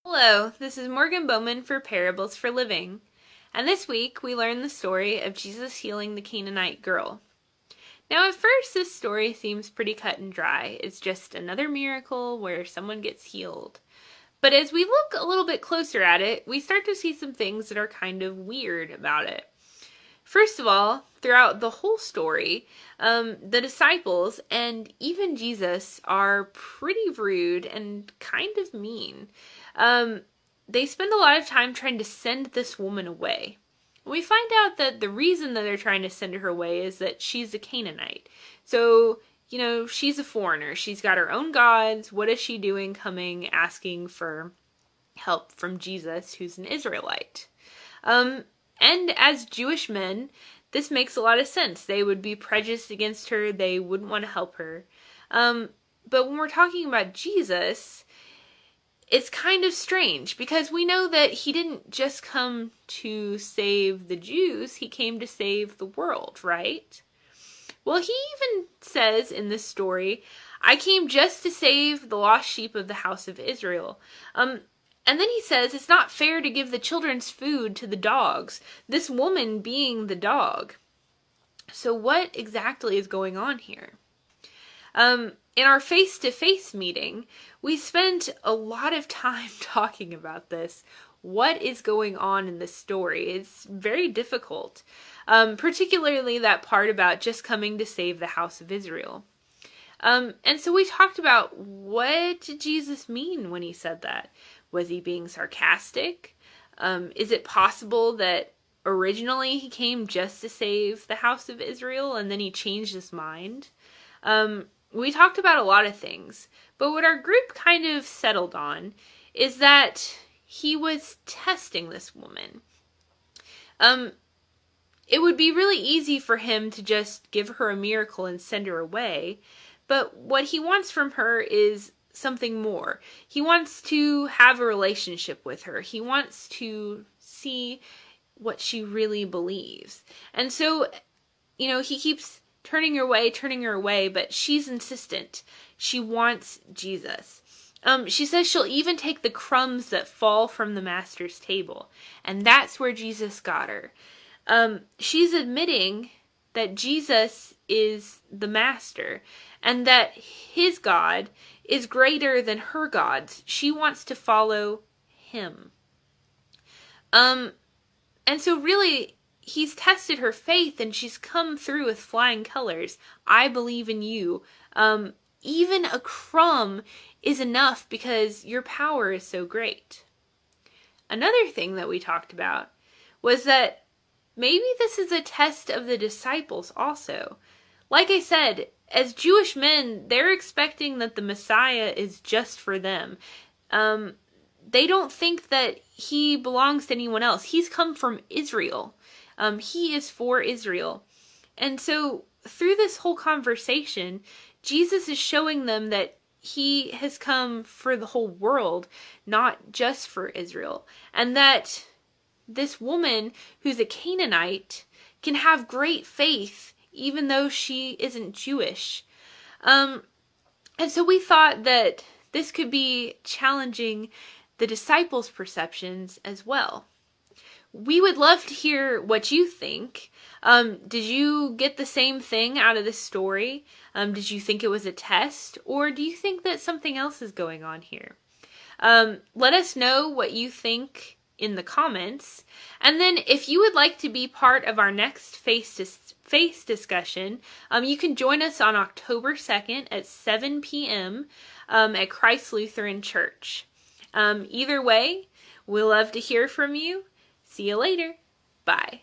Hello, this is Morgan Bowman for Parables for Living, and this week we learn the story of Jesus healing the Canaanite girl. Now, at first, this story seems pretty cut and dry. It's just another miracle where someone gets healed. But as we look a little bit closer at it, we start to see some things that are kind of weird about it. First of all, throughout the whole story, the disciples and even Jesus are pretty rude and kind of mean. They spend a lot of time trying to send this woman away. We find out that the reason that they're trying to send her away is that she's a Canaanite. So, she's a foreigner. She's got her own gods. What is she doing coming asking for help from Jesus, who's an Israelite? And as Jewish men, this makes a lot of sense. They would be prejudiced against her. They wouldn't want to help her. But when we're talking about Jesus, it's kind of strange because we know that he didn't just come to save the Jews. He came to save the world, right? Well, he even says in this story, I came just to save the lost sheep of the house of Israel. And then he says it's not fair to give the children's food to the dogs, this woman being the dog. So what exactly is going on here? In our face-to-face meeting, we spent a lot of time talking about this. What is going on in this story? It's very difficult, particularly that part about just coming to save the house of Israel. And so we talked about what did Jesus mean when he said that? Was he being sarcastic? Is it possible that originally he came just to save the house of Israel and then he changed his mind? We talked about a lot of things, but what our group kind of settled on is that he was testing this woman. It would be really easy for him to just give her a miracle and send her away, but what he wants from her is something more. He wants to have a relationship with her. He wants to see what she really believes. And so, he keeps turning her away, but she's insistent. She wants Jesus. She says she'll even take the crumbs that fall from the master's table. And that's where Jesus got her. She's admitting that Jesus is the master and that his God is greater than her gods. She wants to follow him. And so really, he's tested her faith and she's come through with flying colors. I believe in you. Even a crumb is enough because your power is so great. Another thing that we talked about was that maybe this is a test of the disciples also. Like I said, as Jewish men, they're expecting that the Messiah is just for them. They don't think that he belongs to anyone else. He's come from Israel. He is for Israel. And so through this whole conversation, Jesus is showing them that he has come for the whole world, not just for Israel. And that this woman who's a Canaanite can have great faith even though she isn't Jewish. And so we thought that this could be challenging the disciples' perceptions as well. We would love to hear what you think. Did you get the same thing out of this story? Did you think it was a test? Or do you think that something else is going on here? Let us know what you think in the comments. And then if you would like to be part of our next face-to-face discussion, you can join us on October 2nd at 7 p.m. At Christ Lutheran Church. Either way, we'll love to hear from you. See you later. Bye.